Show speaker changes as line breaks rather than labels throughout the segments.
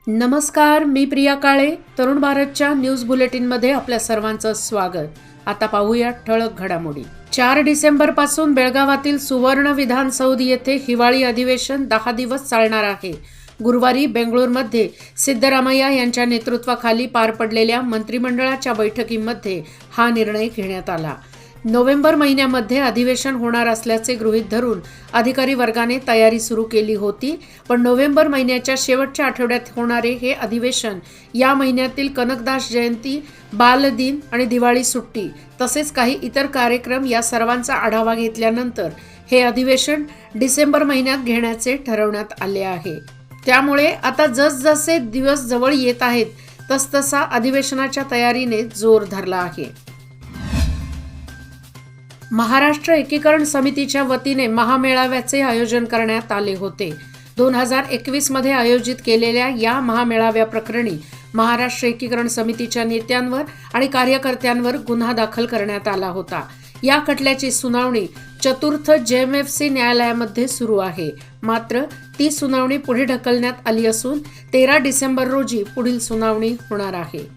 नमस्कार, मी प्रिया काळे. तरुण भारतच्या न्यूज बुलेटिनमध्ये आपल्या सर्वांचं स्वागत. आता पाहूया ठळक घडामोडी. 4 डिसेंबर पासून बेळगावातील सुवर्ण विधान सौध येथे हिवाळी अधिवेशन 10 दिवस चालणार आहे. गुरुवारी बेंगळूरमध्ये सिद्धरामय्या यांच्या नेतृत्वाखाली पार पडलेल्या मंत्रिमंडळाच्या बैठकीमध्ये हा निर्णय घेण्यात आला. नोव्हेंबर महिन्यामध्ये अधिवेशन होणार असल्याचे गृहीत धरून अधिकारी वर्गाने तयारी सुरू केली होती, पण नोव्हेंबर महिन्याच्या शेवटच्या आठवड्यात होणारे हे अधिवेशन या महिन्यातील कनकदास जयंती, बालदिन आणि दिवाळी सुट्टी तसेच काही इतर कार्यक्रम या सर्वांचा आढावा घेतल्यानंतर हे अधिवेशन डिसेंबर महिन्यात घेण्याचे ठरवण्यात आले आहे. त्यामुळे आता जसजसे दिवस जवळ येत आहेत तसतसा अधिवेशनाच्या तयारीने जोर धरला आहे. महाराष्ट्र एकीकरण समितीच्या वतीने महामेळाव्याचे आयोजन करण्यात आले होते. 2021 मध्ये आयोजित केलेल्या या महामेळाव्याप्रकरणी महाराष्ट्र एकीकरण समितीच्या नेत्यांवर आणि कार्यकर्त्यांवर गुन्हा दाखल करण्यात आला होता. या खटल्याची सुनावणी चतुर्थ JMFC न्यायालयामध्ये सुरू आहे. मात्र ती सुनावणी पुढे ढकलण्यात आली असून 13 डिसेंबर रोजी पुढील सुनावणी होणार आहे.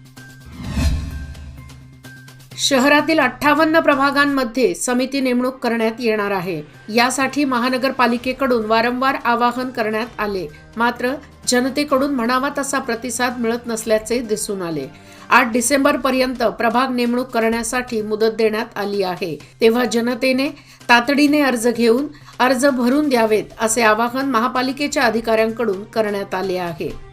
शहरातील 58 प्रभागांमध्ये समिती नेमणूक करण्यात येणार आहे. यासाठी महानगरपालिकेकडून वारंवार आवाहन करण्यात आले, मात्र जनतेकडून म्हणावा तसा प्रतिसाद मिळत नसल्याचे दिसून आले. 8 डिसेंबर पर्यंत प्रभाग नेमणूक करण्यासाठी मुदत देण्यात आली आहे. तेव्हा जनतेने तातडीने अर्ज भरून द्यावेत असे आवाहन महापालिकेच्या अधिकाऱ्यांकडून करण्यात आले आहे.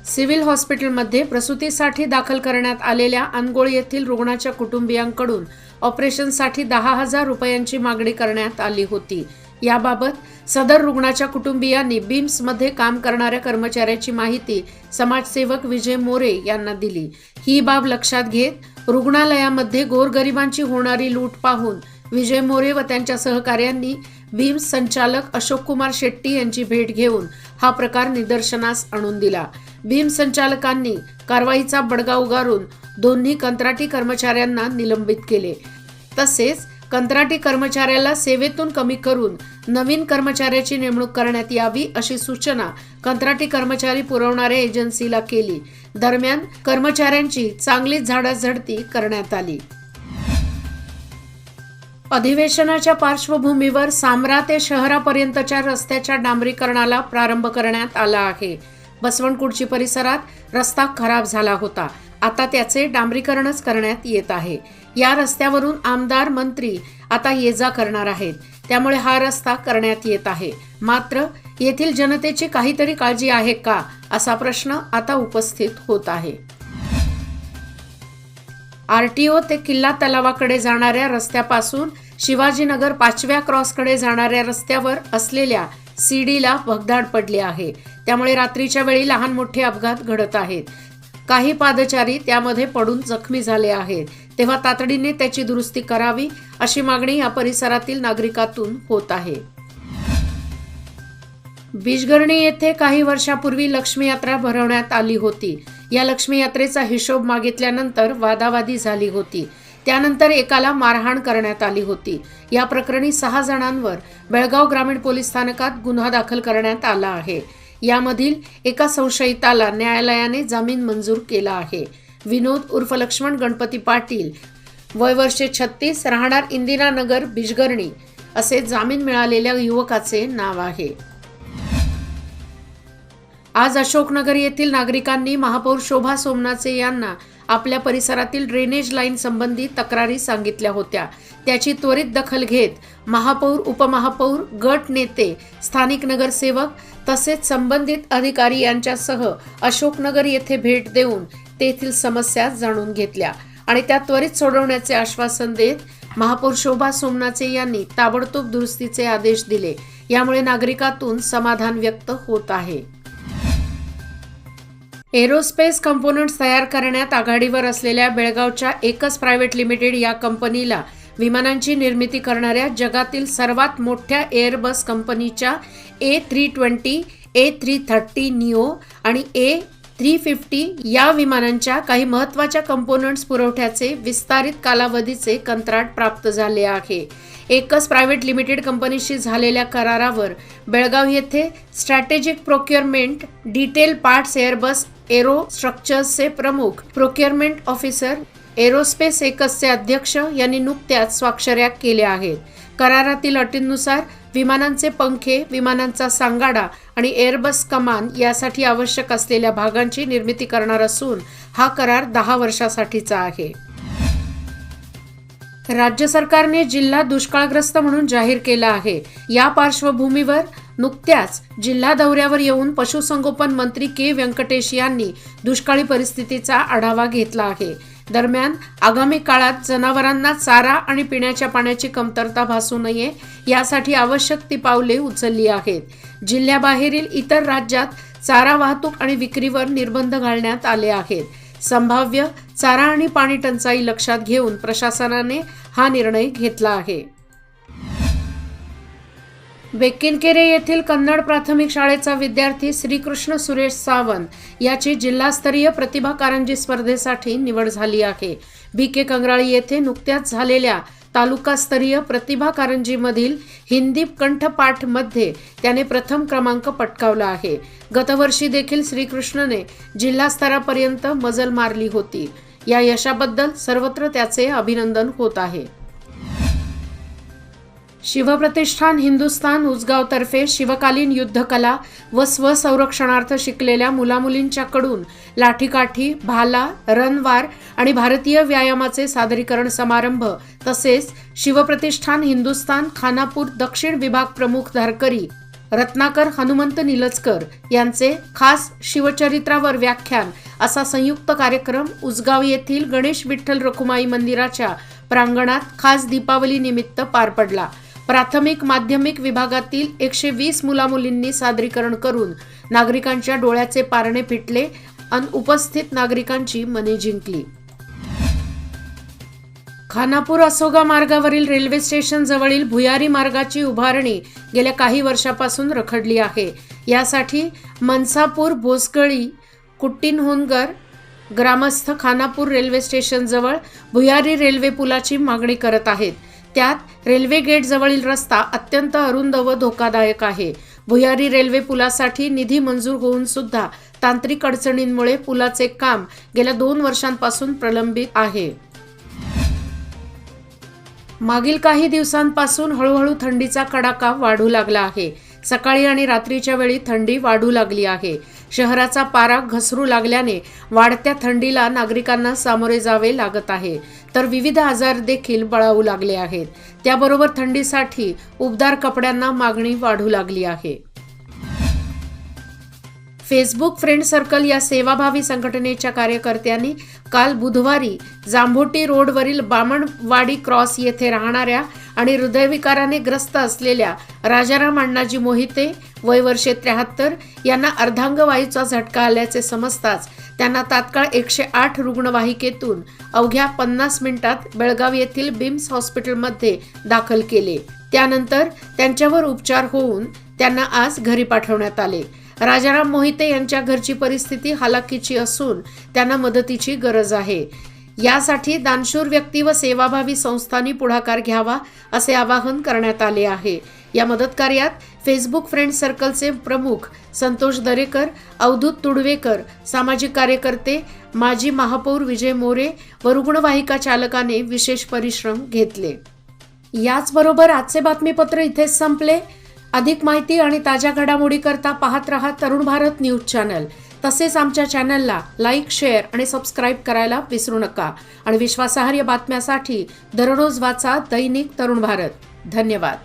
सिव्हिल हॉस्पिटलमध्ये प्रसूतीसाठी दाखल करण्यात आलेल्या अनगोळ येथील रुग्णाच्या कुटुंबियांकडून ऑपरेशनसाठी 10,000 रुपयांची मागणी करण्यात आली होती. याबाबत सदर रुग्णाच्या कुटुंबियांनी बीम्समध्ये काम करणाऱ्या कर्मचाऱ्याची माहिती समाजसेवक विजय मोरे यांना दिली. ही बाब लक्षात घेत रुग्णालयामध्ये गोरगरिबांची होणारी लूट पाहून विजय मोरे व त्यांच्या सहकाऱ्यांनी बीम्स संचालक अशोक कुमार शेट्टी यांची भेट घेऊन हा प्रकार निदर्शनास आणून दिला. बीम्स संचालकांनी कारवाईचा बडगा उगारून दोन्ही कंत्राटी कर्मचाऱ्यांना निलंबित केले. तसेच कंत्राटी कर्मचाऱ्याला सेवेतून कमी करून नवीन कर्मचाऱ्याची नेमणूक करण्यात यावी अशी सूचना कंत्राटी कर्मचारी पुरवणाऱ्या एजन्सीला केली. दरम्यान कर्मचाऱ्यांची चांगलीच झाडाझडती करण्यात आली. अधिवेशनाच्या पार्श्वभूमीवर सामरा ते शहरापर्यंतच्या रस्त्याच्या डांबरीकरणाला प्रारंभ करण्यात आला आहे. बसवनकुर्ची परिसरात रस्ता खराब झाला होता. आता त्याचे डांबरीकरणच करण्यात येत आहे. या रस्त्यावरून आमदार, मंत्री आता ये-जा करणार आहेत. त्यामुळे हा रस्ता करण्यात येत आहे. मात्र येथील जनतेची काहीतरी काळजी आहे का असा प्रश्न आता उपस्थित होत आहे. RTO ते किल्ला तलावाकडे जाणाऱ्या रस्त्यापासून शिवाजीनगर 5व्या क्रॉसकडे जाणाऱ्या रस्त्यावर असलेल्या सीडीला भगदाड पडले आहे. त्यामुळे रात्रीच्या वेळी लहान मोठे अपघात घडत आहेत. काही पादचारी त्यामध्ये पडून जखमी झाले आहेत. तेव्हा तातडीने त्याची दुरुस्ती करावी अशी मागणी या परिसरातील नागरिकांतून होत आहे. बिजगर्णी येथे काही वर्षापूर्वी लक्ष्मी यात्रा भरवण्यात आली होती. या लक्ष्मी यात्रेचा हिशोब मागितल्यानंतर वादावादी झाली होती. त्यानंतर एकाला मारहाण करण्यात आली होती. या प्रकरणी 6 जणांवर बेळगाव ग्रामीण पोलीस स्थानकात गुन्हा दाखल करण्यात आला आहे. यामधील एका संशयिताला न्यायालयाने जामीन मंजूर केला आहे. विनोद उर्फ लक्ष्मण गणपती पाटील, वय वर्षे 36, राहणार इंदिरानगर, बिजगर्णी असे जामीन मिळालेल्या युवकाचे नाव आहे. आज अशोकनगर येथील नागरिकांनी महापौर शोभा सोमनाचे यांना आपल्या परिसरातील ड्रेनेज लाईन संबंधी तक्रारी सांगितल्या होत्या. त्याची त्वरित दखल घेत महापौर, उपमहापौर, गट नेते, स्थानिक नगरसेवक तसेच संबंधित अधिकारी यांच्यासह अशोकनगर येथे भेट देऊन तेथील समस्या जाणून घेतल्या आणि त्या त्वरित सोडवण्याचे आश्वासन देत महापौर शोभा सोमनाचे यांनी ताबडतोब दुरुस्तीचे आदेश दिले. यामुळे नागरिकांतून समाधान व्यक्त होत आहे. एरोस्पेस कंपोनंट्स तयार करण्यात आघाडीवर असलेल्या बेळगावच्या एकच प्रायव्हेट लिमिटेड या कंपनीला विमानांची निर्मिती करणाऱ्या जगातील सर्वात मोठ्या एअरबस कंपनीच्या A320, A330 निओ आणि 350 या विमानांच्या काही महत्त्वाच्या कंपोनंट्स पुरवठ्याचे विस्तारित कालावधीचे कंत्राट प्राप्त झाले आहे. एकच प्रायव्हेट लिमिटेड कंपनीशी झालेल्या करारावर बेळगाव येथे strategic procurement detail parts Airbus aero स्ट्रक्चर्सचे प्रमुख प्रोक्युअरमेंट ऑफिसर एरोस्पेस एकसचे अध्यक्ष यांनी नुकत्याच स्वाक्षऱ्या केल्या आहेत. करारातील अटींनुसार विमानांचे पंखे, विमानांचा सांगाडा आणि एअरबस कमान यासाठी आवश्यक असलेल्या भागांची निर्मिती करणार असून हा करार 10 वर्षासाठीचा आहे. राज्य सरकारने जिल्हा दुष्काळग्रस्त म्हणून जाहीर केला आहे. या पार्श्वभूमीवर नुकत्याच जिल्हा दौऱ्यावर येऊन पशुसंगोपन मंत्री के व्यंकटेश यांनी दुष्काळी परिस्थितीचा आढावा घेतला आहे. दरम्यान आगामी काळात जनावरांना चारा आणि पिण्याच्या पाण्याची कमतरता भासू नये यासाठी आवश्यक ती पावले उचलली आहेत. जिल्ह्याबाहेरील इतर राज्यात चारा वाहतूक आणि विक्रीवर निर्बंध घालण्यात आले आहेत. संभाव्य चारा आणि पाणी टंचाई लक्षात घेऊन प्रशासनाने हा निर्णय घेतला आहे. बेक्किनकेरे येथील कन्नड प्राथमिक शाळेचा विद्यार्थी श्रीकृष्ण सुरेश सावंत याची जिल्हास्तरीय प्रतिभा कारंजी स्पर्धेसाठी निवड झाली आहे. BK कंगराळी येथे नुकत्याच झालेल्या तालुकास्तरीय प्रतिभा कारंजीमधील हिंदी कंठपाठमध्ये त्याने प्रथम क्रमांक पटकावला आहे. गतवर्षी देखील श्रीकृष्णने जिल्हा स्तरापर्यंत मजल मारली होती. या यशाबद्दल सर्वत्र त्याचे अभिनंदन होत आहे. शिवप्रतिष्ठान हिंदुस्थान उजगावतर्फे शिवकालीन युद्धकला व स्वसंरक्षणार्थ शिकलेल्या मुलामुलींच्याकडून लाठीकाठी, भाला, रणवार आणि भारतीय व्यायामाचे सादरीकरण समारंभ तसेच शिवप्रतिष्ठान हिंदुस्थान खानापूर दक्षिण विभाग प्रमुख धारकरी रत्नाकर हनुमंत निलजकर यांचे खास शिवचरित्रावर व्याख्यान असा संयुक्त कार्यक्रम उजगाव येथील गणेश विठ्ठल रखुमाई मंदिराच्या प्रांगणात खास दीपावली निमित्त पार पडला. प्राथमिक माध्यमिक विभागातील 120 मुलामुलींनी सादरीकरण करून नागरिकांच्या डोळ्याचे पारणे फिटले आणि उपस्थित नागरिकांची मने जिंकली. खानापूर असोगा मार्गावरील रेल्वे स्टेशन जवळील भुयारी मार्गाची उभारणी गेल्या काही वर्षापासून रखडली आहे. यासाठी मनसापूर, भोसगळी, कुट्टीनहोनगर ग्रामस्थ खानापूर रेल्वे स्टेशन जवळ भुयारी रेल्वे पुलाची मागणी करत आहेत. त्यात रेल्वे गेट जवळील रस्ता अत्यंत अरुंद व धोकादायक आहे. भुयारी रेल्वे पुलासाठी निधी मंजूर होऊन सुद्धा तांत्रिक अडचणींमुळे पुलाचे काम गेल्या 2 वर्षांपासून प्रलंबित आहे. मागील काही दिवसांपासून हळूहळू थंडीचा कडाका वाढू लागला आहे. सकाळी आणि रात्रीच्या वेळी थंडी वाढू लागली आहे. शहराचा पारा घसरू लागल्याने वाढत्या थंडीला नागरिकांना सामोरे जावे लागत आहे. तर विविध आजार देखील बळावू लागले आहेत. त्याबरोबर थंडीसाठी उबदार कपड्यांना मागणी वाढू लागली आहे. फेसबुक फ्रेंड सर्कल या सेवाभावी संघटनेच्या कार्यकर्त्यांनी काल बुधवारी जांभोटी रोडवरील बामणवाडी क्रॉस येथे राहणाऱ्या आणि हृदयविकाराने ग्रस्त असलेल्या राजाराम अण्णाजी मोहिते वय वर्षे 73 यांना अर्धांगवायूचा झटका आल्याचे समजताच त्यांना तात्काळ 108 रुग्णवाहिकेतून अवघ्या 50 मिनिटात बेळगाव येथील बिम्स हॉस्पिटलमध्ये दाखल केले. त्यानंतर त्यांच्यावर उपचार होऊन त्यांना आज घरी पाठवण्यात आले. राजाराम मोहिते यांच्या घरची परिस्थिती हालाकीची असून त्यांना मदतीची गरज आहे. यासाठी दानशूर व्यक्ती व सेवाभावी संस्थांनी पुढाकार घ्यावा असे आवाहन करण्यात आले आहे. या मदत कार्यात फेसबुक फ्रेंड सर्कलचे प्रमुख संतोष दरेकर, अवधूत तुडवेकर, सामाजिक कार्यकर्ते, माजी महापौर विजय मोरे व रुग्णवाहिका चालकाने विशेष परिश्रम घेतले. याचबरोबर आजचे बातमीपत्र इथेच संपले. अधिक माहिती आणि ताज्या घडामोडी करता पाहत रहा तरुण भारत न्यूज चॅनल. तसेच आमच्या चॅनलला लाईक, शेअर आणि सबस्क्राईब करायला विसरू नका. आणि विश्वासार्ह बातम्यासाठी दररोज वाचा दैनिक तरुण भारत. धन्यवाद.